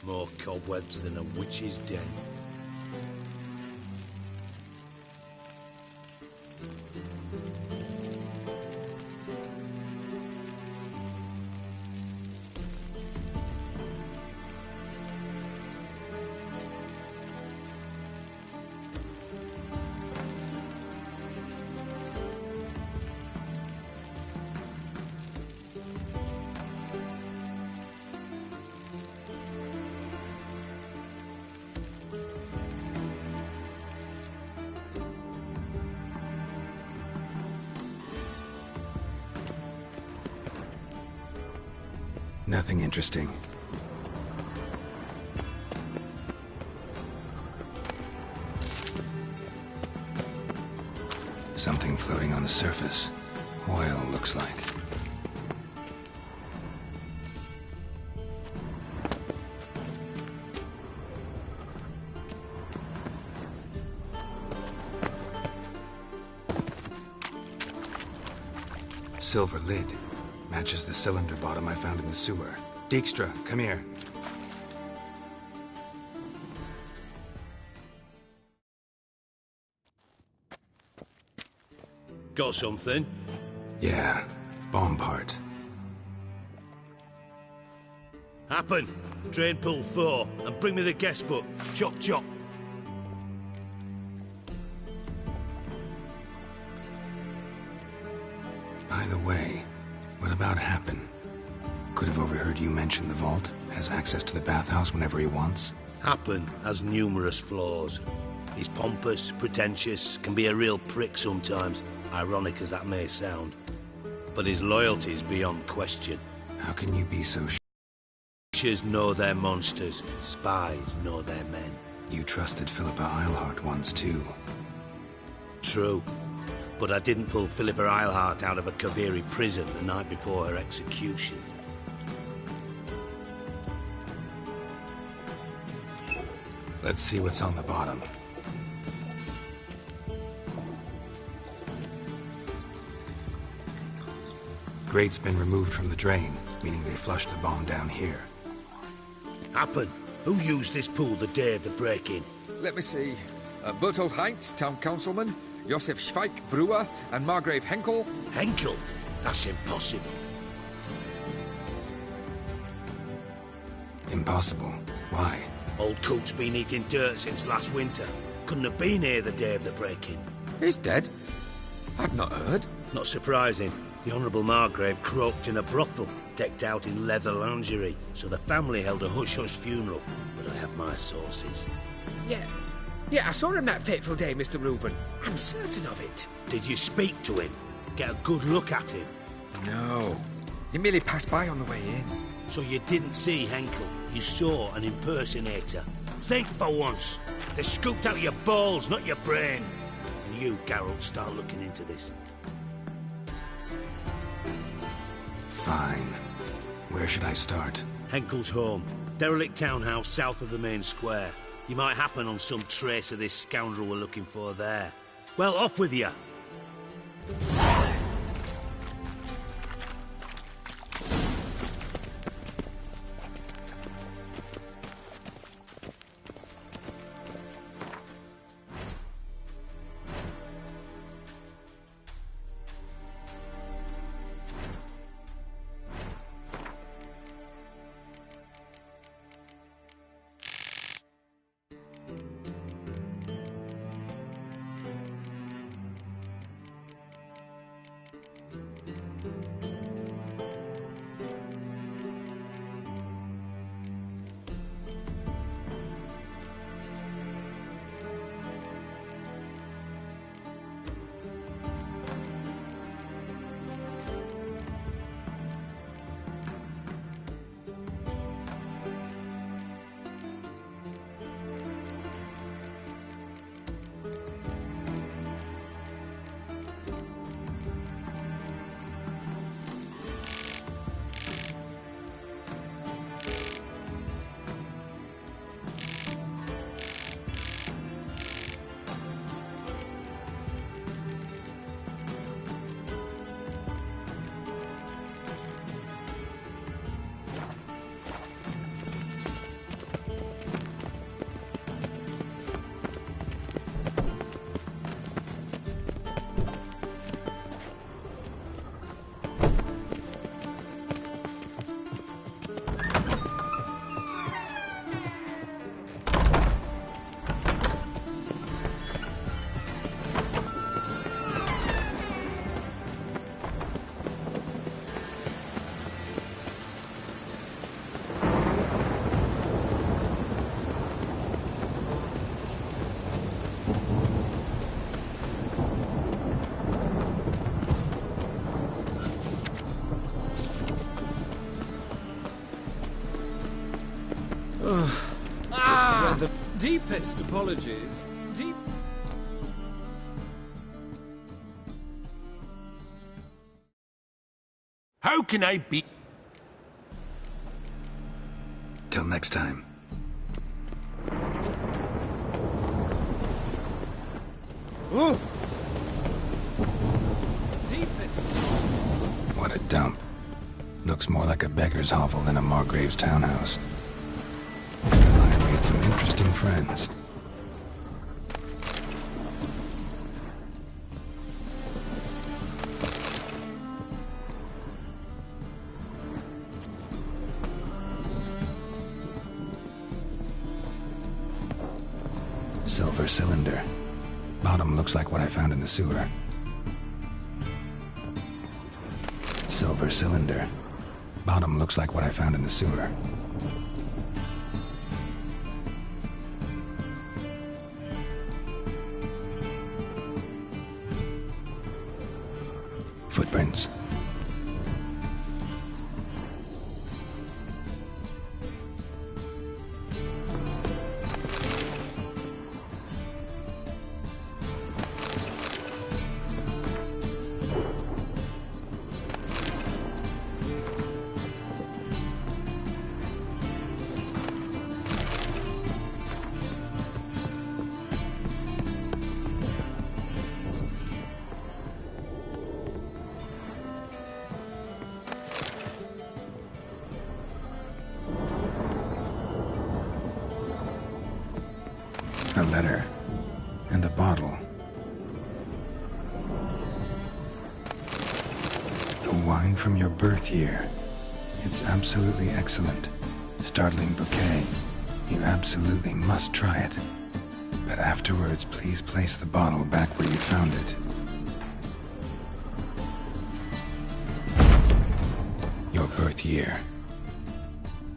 More cobwebs than a witch's den. Nothing interesting. Something floating on the surface. Oil, looks like. Silver lid. Matches the cylinder bottom I found in the sewer. Dijkstra, come here. Got something? Yeah, bomb part. Happen. Drain pool 4, and bring me the guest book. Chop chop. By the way, what about Happen? Could have overheard you mention the vault. Has access to the bathhouse whenever he wants. Happen has numerous flaws. He's pompous, pretentious, can be a real prick sometimes, ironic as that may sound. But his loyalty is beyond question. How can you be so Witches know their monsters, spies know their men. You trusted Philippa Eilhart once too. True. But I didn't pull Philippa Eilhart out of a Kaviri prison the night before her execution. Let's see what's on the bottom. Grate's been removed from the drain, meaning they flushed the bomb down here. Happen. Who used this pool the day of the break-in? Let me see. Bertolt Heinz, town councilman, Josef Schweik, brewer, and Margrave Henkel. Henkel? That's impossible. Impossible. Why? Old Coot's been eating dirt since last winter. Couldn't have been here the day of the break-in. He's dead? I'd not heard. Not surprising. The Honourable Margrave croaked in a brothel, decked out in leather lingerie, so the family held a hush-hush funeral. But I have my sources. Yeah, I saw him that fateful day, Mr. Reuven. I'm certain of it. Did you speak to him? Get a good look at him? No. He merely passed by on the way in. So you didn't see Henkel? You saw an impersonator? Think for once. They scooped out your balls, not your brain. And you, Geralt, start looking into this. Fine. Where should I start? Henkel's home. Derelict townhouse south of the main square. You might happen on some trace of this scoundrel we're looking for there. Well, off with you! The deepest apologies. How can I be? Till next time. Ooh. Deepest. What a dump. Looks more like a beggar's hovel than a Margrave's townhouse. I made some interesting friends. Silver cylinder. Bottom looks like what I found in the sewer. Silver cylinder. Bottom looks like what I found in the sewer. Footprints. A letter. And a bottle. The wine from your birth year. It's absolutely excellent. Startling bouquet. You absolutely must try it. But afterwards, please place the bottle back where you found it. Your birth year.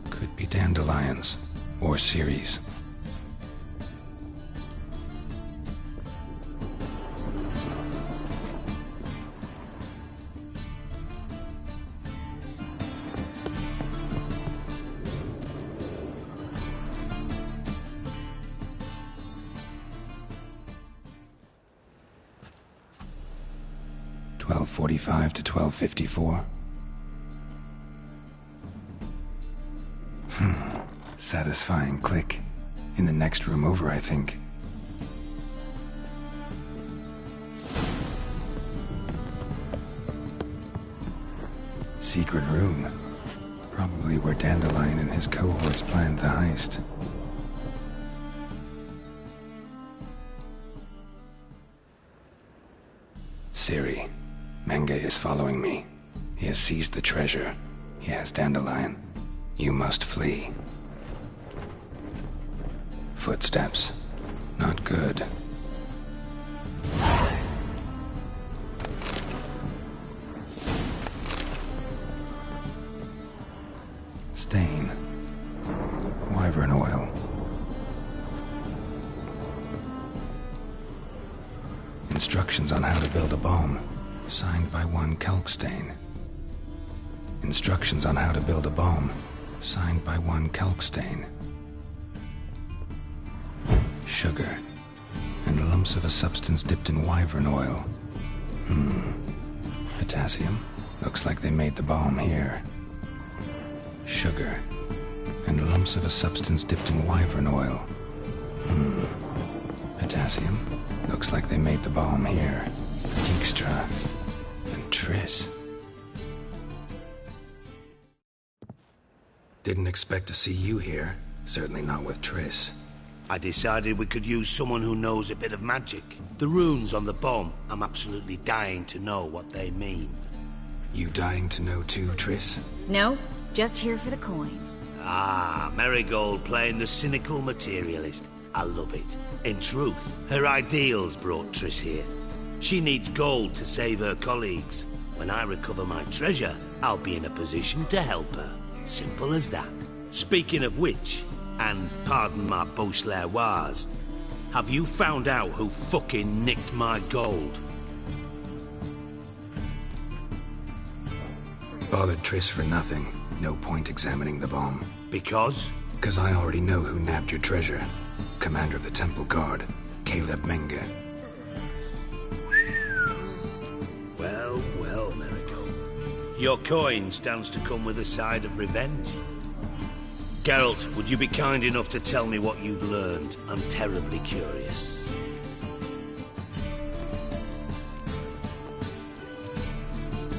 Could be dandelions. Or Ceres. .45 to 12:54. Satisfying click. In the next room over, I think. Secret room. Probably where Dandelion and his cohorts planned the heist. Ciri. Menge is following me. He has seized the treasure. He has Dandelion. You must flee. Footsteps. Not good. Stain. Wyvern oil. Instructions on how to build a bomb. Signed by one Kalkstain. Instructions on how to build a bomb. Signed by one Kalkstain. Sugar. And lumps of a substance dipped in wyvern oil. Potassium. Looks like they made the bomb here. Sugar. And lumps of a substance dipped in wyvern oil. Potassium. Looks like they made the bomb here. Dijkstra. And Triss. Didn't expect to see you here. Certainly not with Triss. I decided we could use someone who knows a bit of magic. The runes on the bomb, I'm absolutely dying to know what they mean. You dying to know too, Triss? No, just here for the coin. Ah, Marigold playing the cynical materialist. I love it. In truth, her ideals brought Triss here. She needs gold to save her colleagues. When I recover my treasure, I'll be in a position to help her. Simple as that. Speaking of which, and pardon my Beauclervoise, have you found out who fucking nicked my gold? Bothered Triss for nothing. No point examining the bomb. Because? Because I already know who nabbed your treasure. Commander of the Temple Guard, Caleb Menge. Well, well, Marigold. Your coin stands to come with a side of revenge. Geralt, would you be kind enough to tell me what you've learned? I'm terribly curious.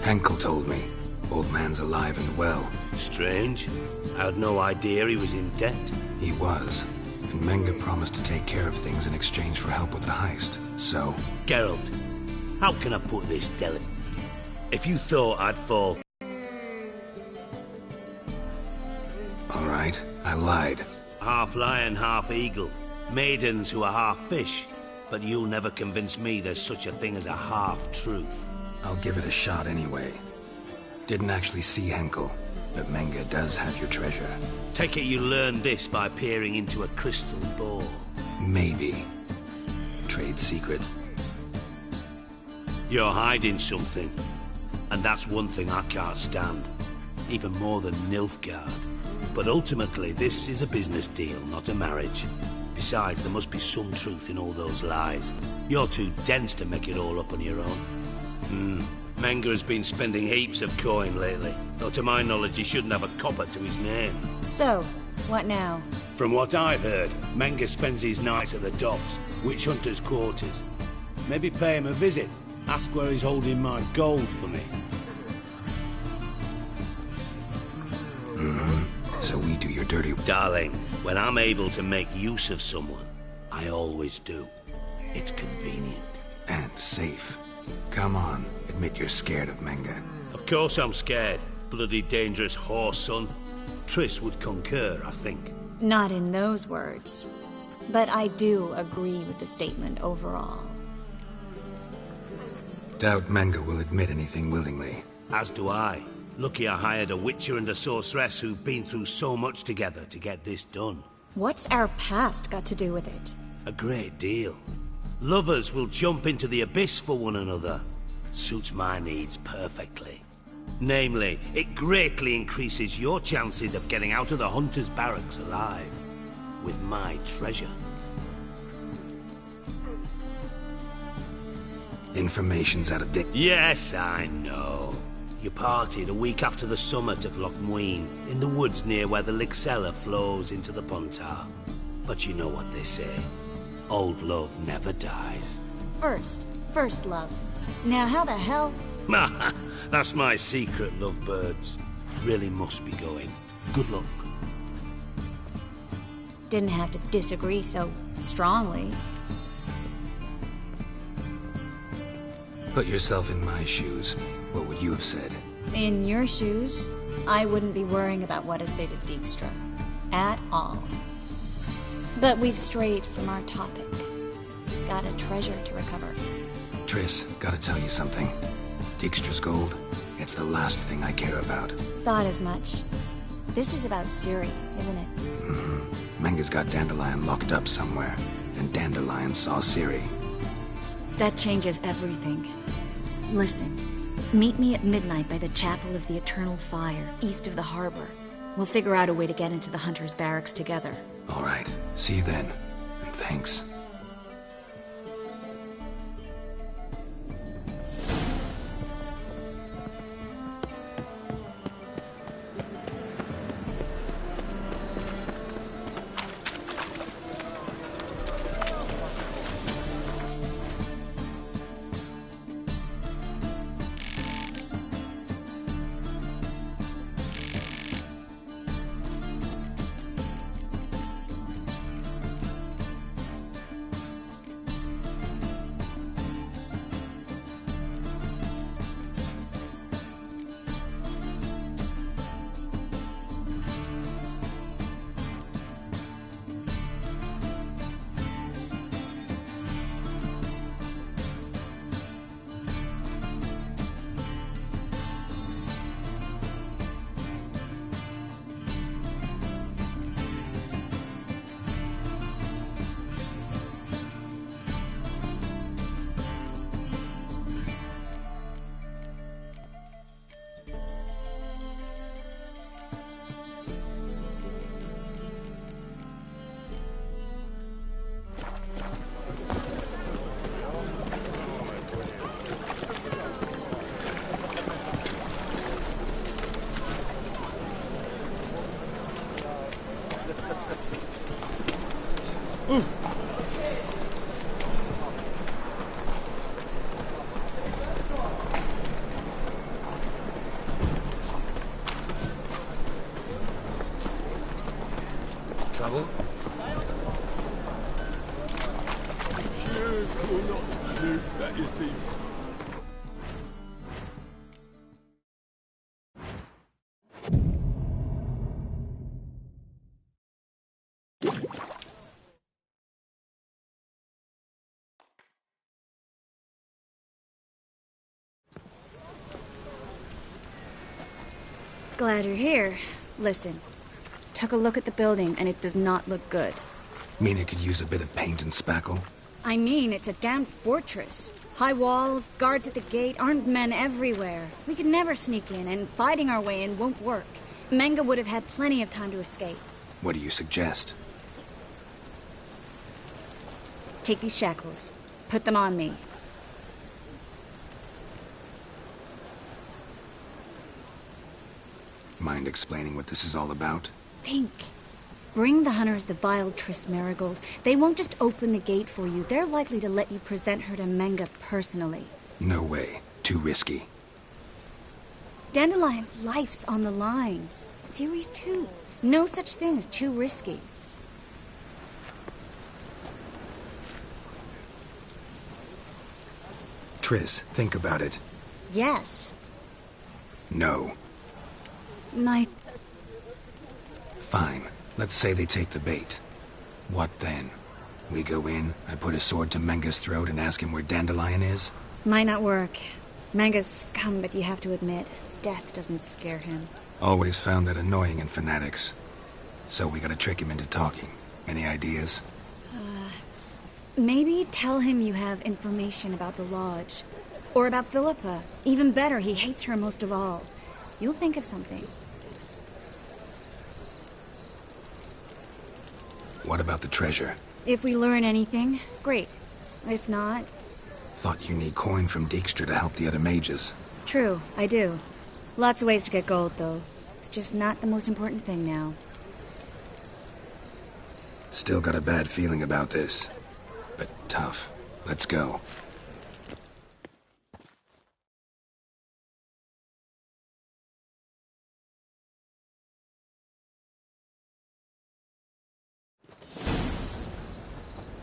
Henkel told me. Old man's alive and well. Strange. I had no idea he was in debt. He was. And Menge promised to take care of things in exchange for help with the heist. So... Geralt, how can I put this delicately? If you thought I'd fall... Alright, I lied. Half lion, half eagle. Maidens who are half fish. But you'll never convince me there's such a thing as a half-truth. I'll give it a shot anyway. Didn't actually see Henkel, but Menge does have your treasure. Take it you learned this by peering into a crystal ball. Maybe. Trade secret. You're hiding something. And that's one thing I can't stand. Even more than Nilfgaard. But ultimately, this is a business deal, not a marriage. Besides, there must be some truth in all those lies. You're too dense to make it all up on your own. Menge has been spending heaps of coin lately. Though to my knowledge, he shouldn't have a copper to his name. So, what now? From what I've heard, Menge spends his nights at the docks, witch hunters' quarters. Maybe pay him a visit. Ask where he's holding my gold for me. So we do your dirty... Darling, when I'm able to make use of someone, I always do. It's convenient. And safe. Come on, admit you're scared of Menge. Of course I'm scared. Bloody dangerous horse, son. Triss would concur, I think. Not in those words. But I do agree with the statement overall. Doubt Menge will admit anything willingly. As do I. Lucky I hired a witcher and a sorceress who've been through so much together to get this done. What's our past got to do with it? A great deal. Lovers will jump into the abyss for one another. Suits my needs perfectly. Namely, it greatly increases your chances of getting out of the hunter's barracks alive. With my treasure. Information's out of date. Yes, I know. You parted a week after the summit of Loch Muin, in the woods near where the Lixella flows into the Pontar. But you know what they say. Old love never dies. First love. Now how the hell... That's my secret, lovebirds. Really must be going. Good luck. Didn't have to disagree so strongly. Put yourself in my shoes. What would you have said? In your shoes, I wouldn't be worrying about what to say to Dijkstra. At all. But we've strayed from our topic. Got a treasure to recover. Triss, gotta tell you something. Dijkstra's gold, it's the last thing I care about. Thought as much. This is about Ciri, isn't it? Menge's got Dandelion locked up somewhere, and Dandelion saw Ciri. That changes everything. Listen, meet me at midnight by the Chapel of the Eternal Fire, east of the harbor. We'll figure out a way to get into the Hunter's barracks together. All right, see you then, and thanks. Trouble? That is the... Glad you're here. Listen, took a look at the building and it does not look good. Mean it could use a bit of paint and spackle? I mean, it's a damn fortress. High walls, guards at the gate, armed men everywhere. We could never sneak in, and fighting our way in won't work. Menge would have had plenty of time to escape. What do you suggest? Take these shackles. Put them on me. Mind explaining what this is all about? Think. Bring the hunters the vile Triss Merigold. They won't just open the gate for you. They're likely to let you present her to Menge personally. No way. Too risky. Dandelion's life's on the line. Series 2. No such thing as too risky. Triss, think about it. Yes. No. Night. Fine. Let's say they take the bait. What then? We go in, I put a sword to Menge's throat and ask him where Dandelion is? Might not work. Menge's scum, but you have to admit, death doesn't scare him. Always found that annoying in fanatics. So we gotta trick him into talking. Any ideas? Maybe tell him you have information about the Lodge. Or about Philippa. Even better, he hates her most of all. You'll think of something. What about the treasure? If we learn anything, great. If not... Thought you need coin from Dijkstra to help the other mages. True, I do. Lots of ways to get gold, though. It's just not the most important thing now. Still got a bad feeling about this. But tough. Let's go.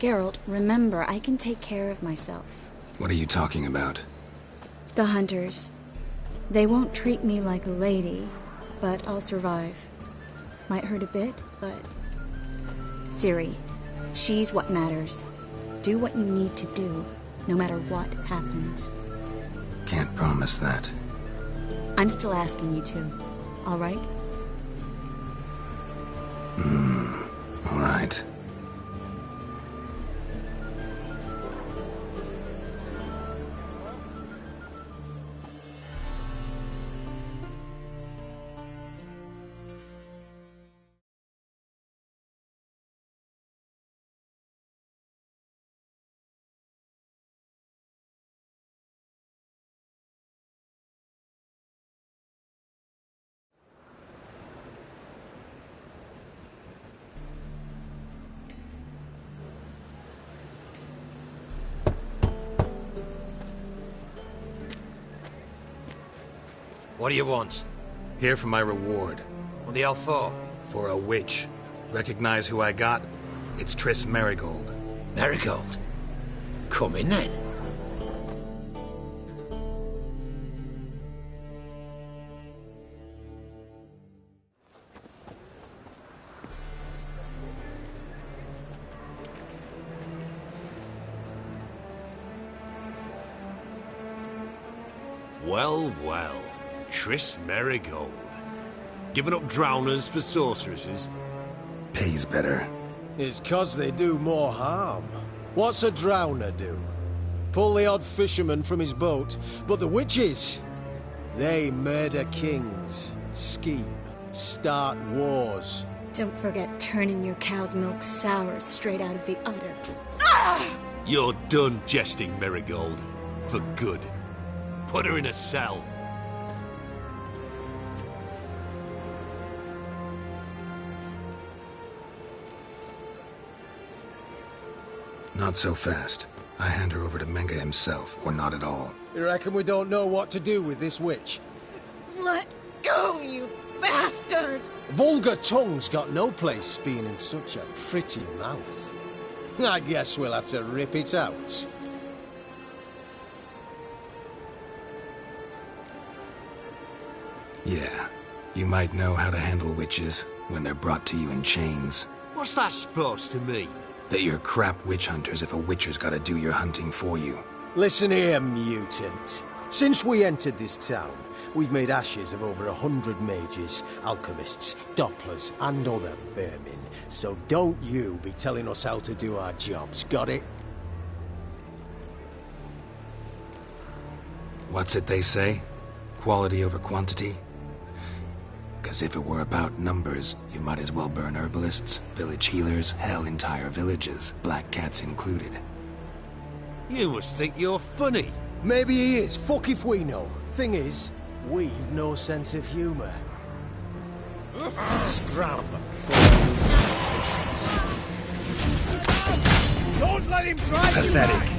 Geralt, remember, I can take care of myself. What are you talking about? The hunters. They won't treat me like a lady, but I'll survive. Might hurt a bit, but... Ciri, she's what matters. Do what you need to do, no matter what happens. Can't promise that. I'm still asking you to, all right? All right. What do you want? Here for my reward. What the hell for? For a witch. Recognize who I got? It's Triss Merigold. Merigold? Come in then. Well, well. Triss Merigold. Giving up drowners for sorceresses? Pays better. It's 'cause they do more harm. What's a drowner do? Pull the odd fisherman from his boat, but the witches, they murder kings, scheme, start wars. Don't forget turning your cow's milk sour straight out of the udder. You're done jesting, Merigold. For good. Put her in a cell. Not so fast. I hand her over to Menga himself, or not at all. You reckon we don't know what to do with this witch? Let go, you bastard! Vulgar tongue's got no place being in such a pretty mouth. I guess we'll have to rip it out. Yeah, you might know how to handle witches when they're brought to you in chains. What's that supposed to mean? That you're crap witch hunters if a witcher's gotta do your hunting for you. Listen here, mutant. Since we entered this town, we've made ashes of over 100 mages, alchemists, dopplers, and other vermin. So don't you be telling us how to do our jobs, got it? What's it they say? Quality over quantity? 'Cause if it were about numbers, you might as well burn herbalists, village healers, hell, entire villages, black cats included. You must think you're funny. Maybe he is, fuck if we know. Thing is, we've no sense of humor. Scram. Don't let him drive you Pathetic. back!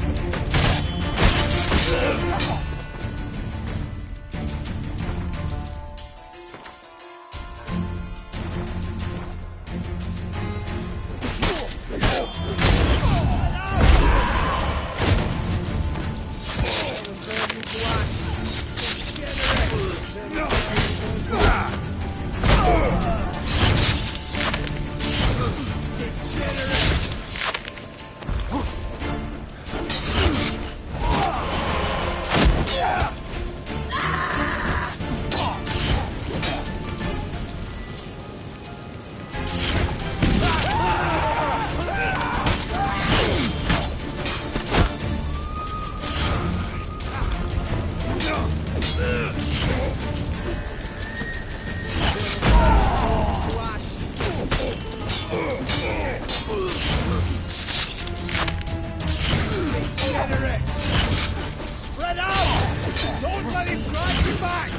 Spread out! Don't let him drive you back!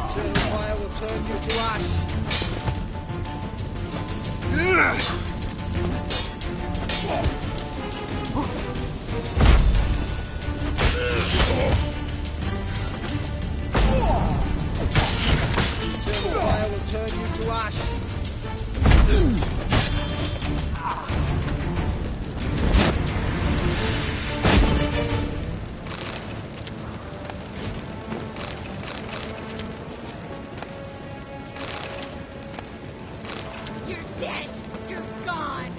Eternal fire will turn you to ash. Eternal fire will turn you to ash. You're dead! You're gone!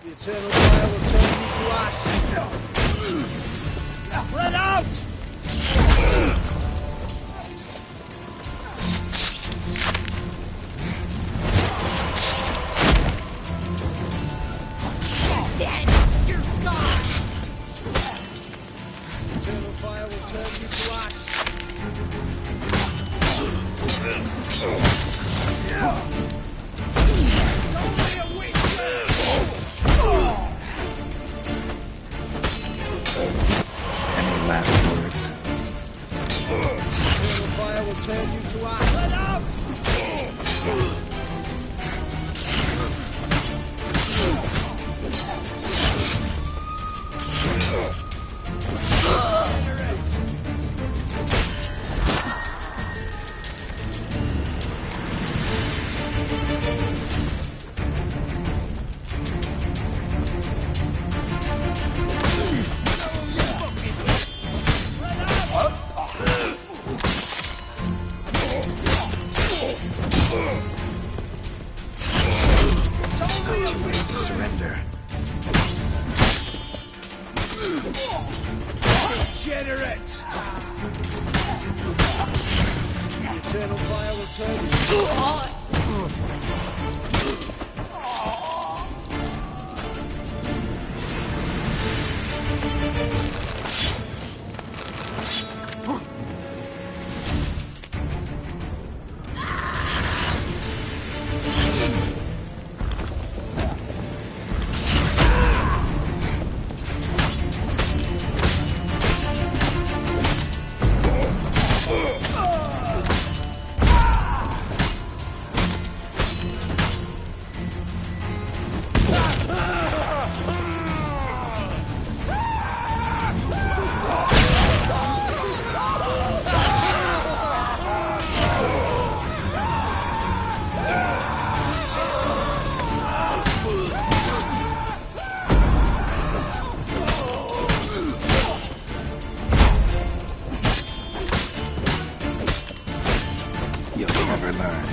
The eternal fire will turn you to ash. Spread out! Dead! You're gone! The eternal fire will turn you to ash. Any last words? The eternal fire will turn you to ash. Let out! Surrender. Degenerate! The eternal fire will turn you. You'll never learn.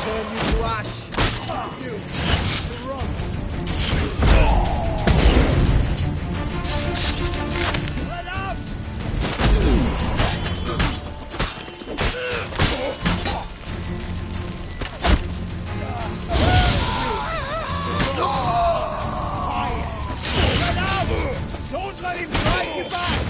Turn you to ash. You to rot. Let out! Let out! Don't let him drive you back!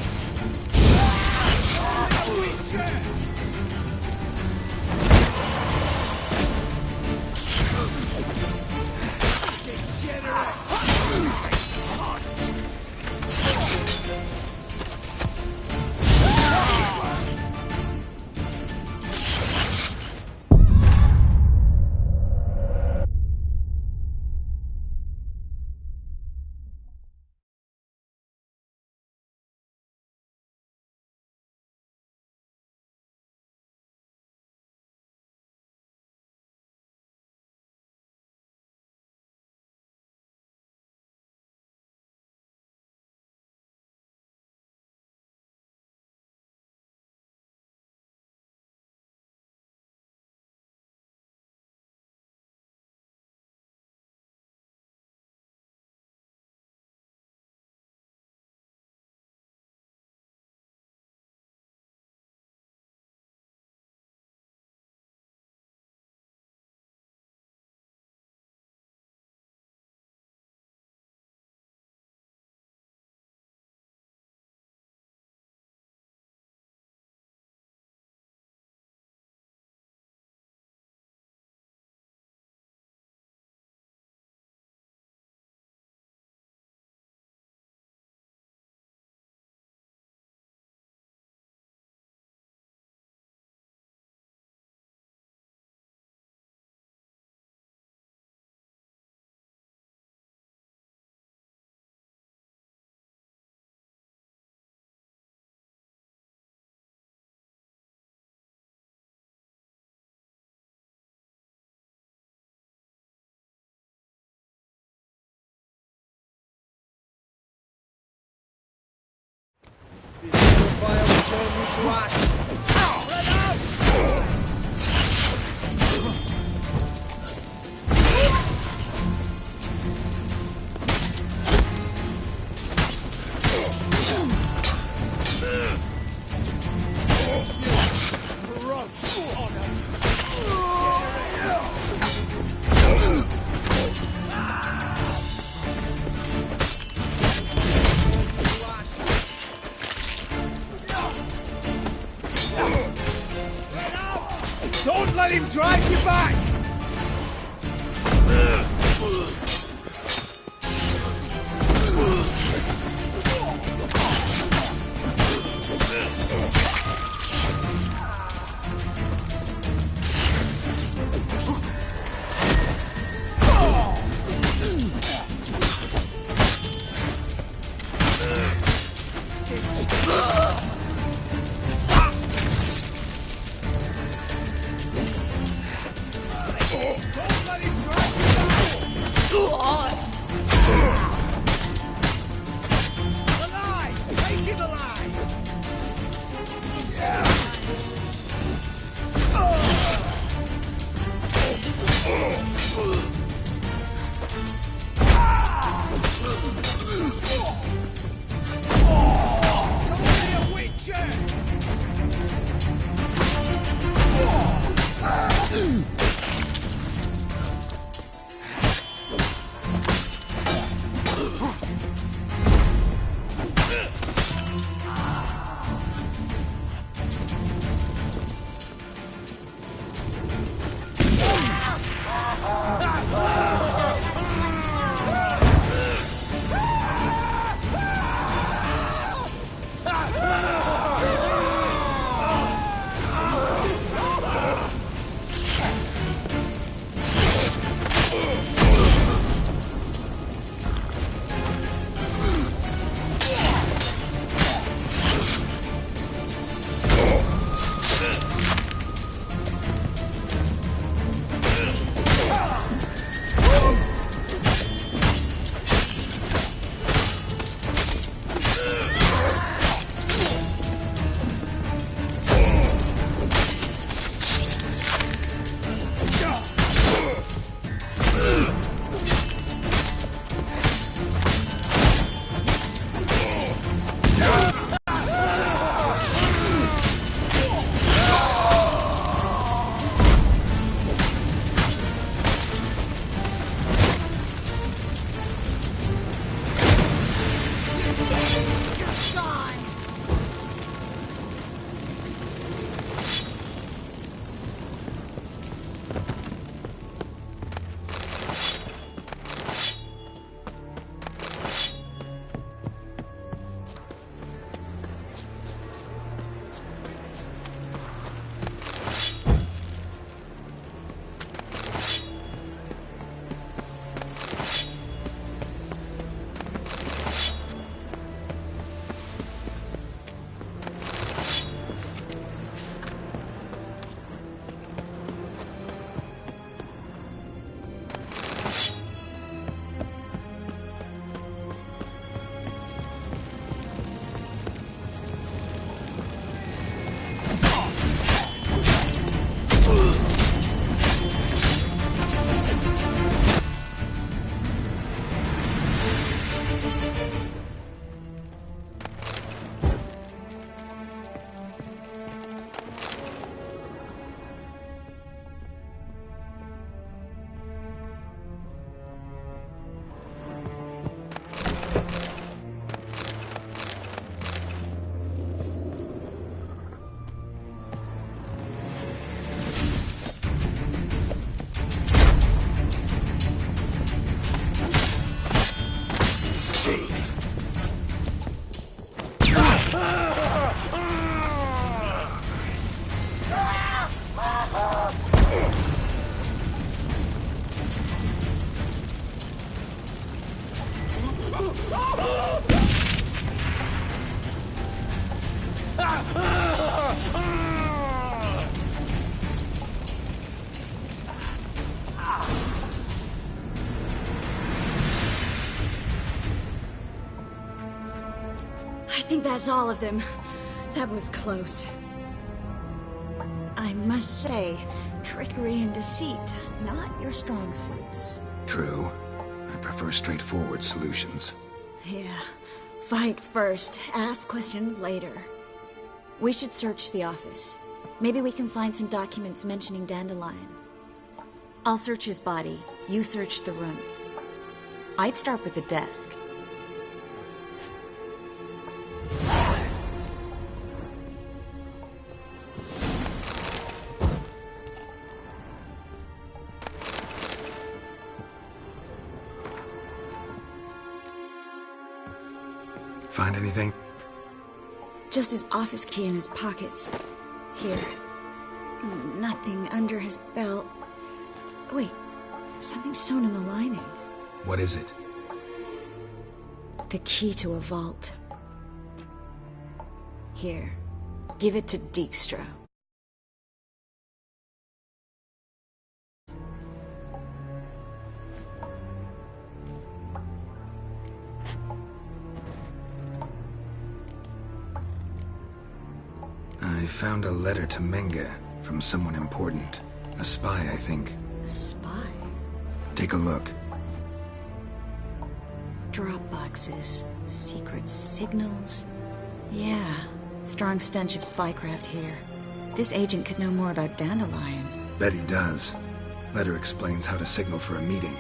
to ash. Spread out! Don't let him drive you back! I think that's all of them. That was close. I must say, trickery and deceit, not your strong suits. True. I prefer straightforward solutions. Yeah. Fight first, ask questions later. We should search the office. Maybe we can find some documents mentioning Dandelion. I'll search his body. You search the room. I'd start with the desk. Find anything? Just his office key in his pockets. Here. Nothing under his belt. Wait, something sewn in the lining. What is it? The key to a vault. Here, give it to Dijkstra. I found a letter to Menge from someone important. A spy, I think. A spy? Take a look. Drop boxes, secret signals. Yeah, strong stench of spycraft here. This agent could know more about Dandelion. Bet he does. Letter explains how to signal for a meeting.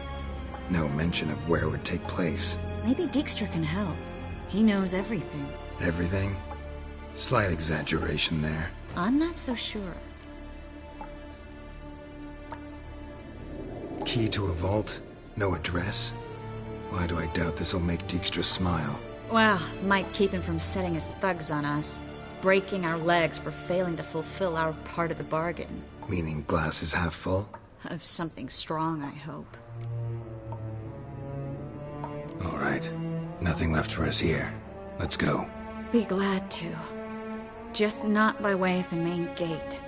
No mention of where it would take place. Maybe Dijkstra can help. He knows everything. Everything? Slight exaggeration there. I'm not so sure. Key to a vault? No address? Why do I doubt this'll make Dijkstra smile? Well, might keep him from setting his thugs on us. Breaking our legs for failing to fulfill our part of the bargain. Meaning glass is half full? Of something strong, I hope. All right. Nothing left for us here. Let's go. Be glad to. Just not by way of the main gate.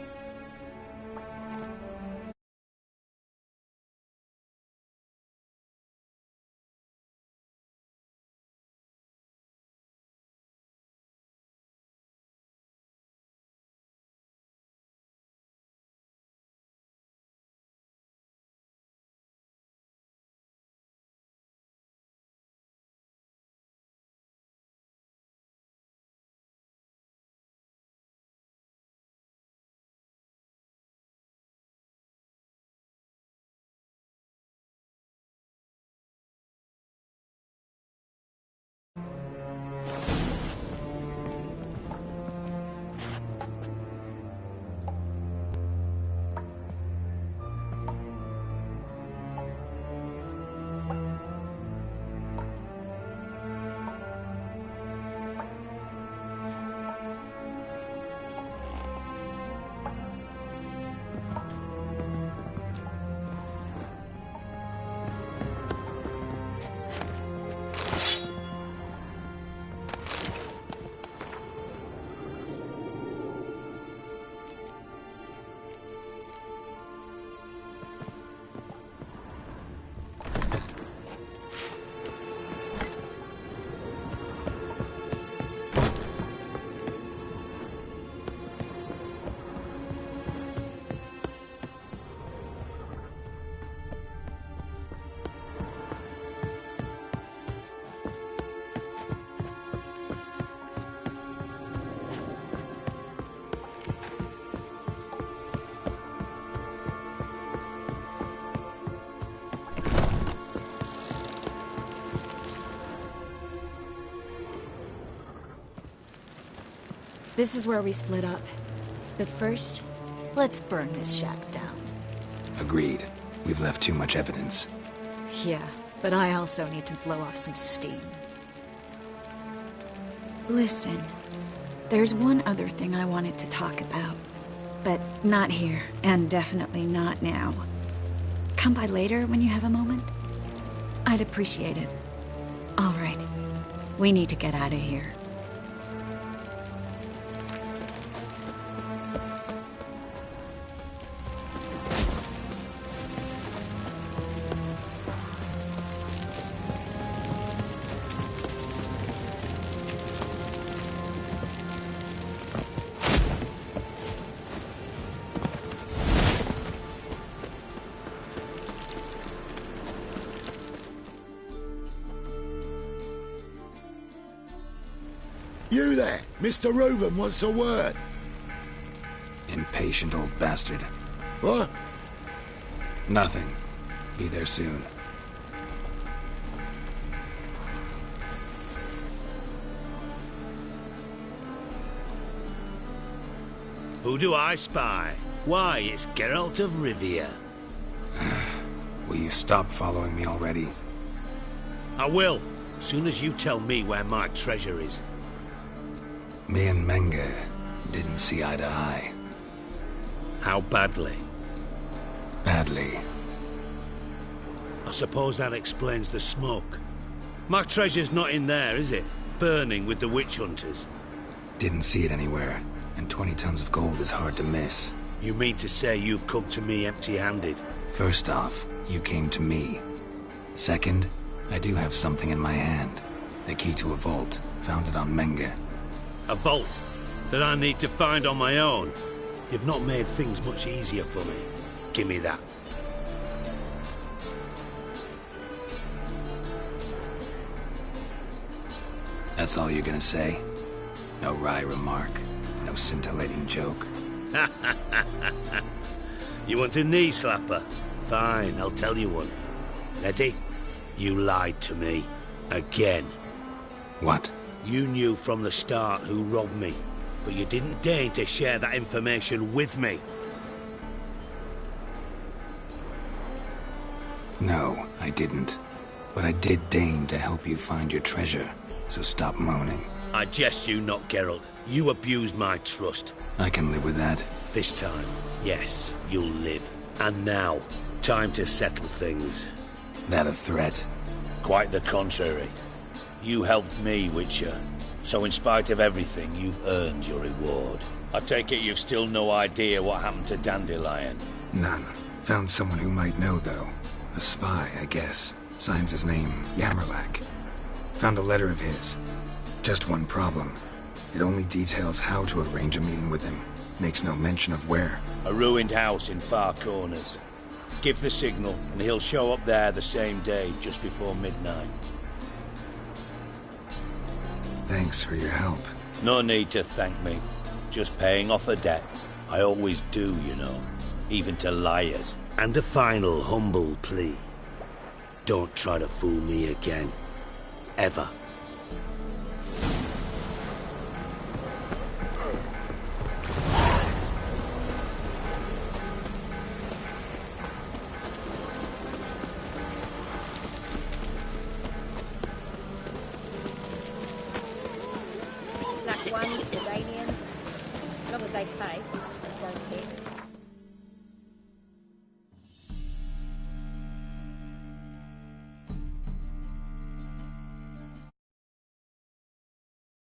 This is where we split up. But first, let's burn this shack down. Agreed. We've left too much evidence. Yeah, but I also need to blow off some steam. Listen, there's one other thing I wanted to talk about. But not here, and definitely not now. Come by later when you have a moment? I'd appreciate it. All right. We need to get out of here. You there! Mr. Reuven wants a word. Impatient old bastard. What? Nothing. Be there soon. Who do I spy? Why, it's Geralt of Rivia. Will you stop following me already? I will, soon as you tell me where my treasure is. Me and Menge didn't see eye to eye. How badly? Badly. I suppose that explains the smoke. My treasure's not in there, is it? Burning with the witch hunters. Didn't see it anywhere, and 20 tons of gold is hard to miss. You mean to say you've come to me empty-handed? First off, you came to me. Second, I do have something in my hand. The key to a vault, found it on Menge. A vault that I need to find on my own? You've not made things much easier for me. Give me that. That's all you're gonna say? No wry remark, no scintillating joke. You want a knee slapper? Fine, I'll tell you one. Ready? You lied to me. Again. What? You knew from the start who robbed me, but you didn't deign to share that information with me. No, I didn't. But I did deign to help you find your treasure, so stop moaning. I jest you not, Geralt. You abused my trust. I can live with that. This time, yes, you'll live. And now, time to settle things. That a threat? Quite the contrary. You helped me, Witcher. So in spite of everything, you've earned your reward. I take it you've still no idea what happened to Dandelion? None. Found someone who might know, though. A spy, I guess. Signs his name Yamerlak. Found a letter of his. Just one problem. It only details how to arrange a meeting with him. Makes no mention of where. A ruined house in Far Corners. Give the signal, and he'll show up there the same day, just before midnight. Thanks for your help. No need to thank me. Just paying off a debt. I always do, you know. Even to liars. And a final humble plea. Don't try to fool me again. Ever. Black ones, Iranians. As long as they pay, don't hit.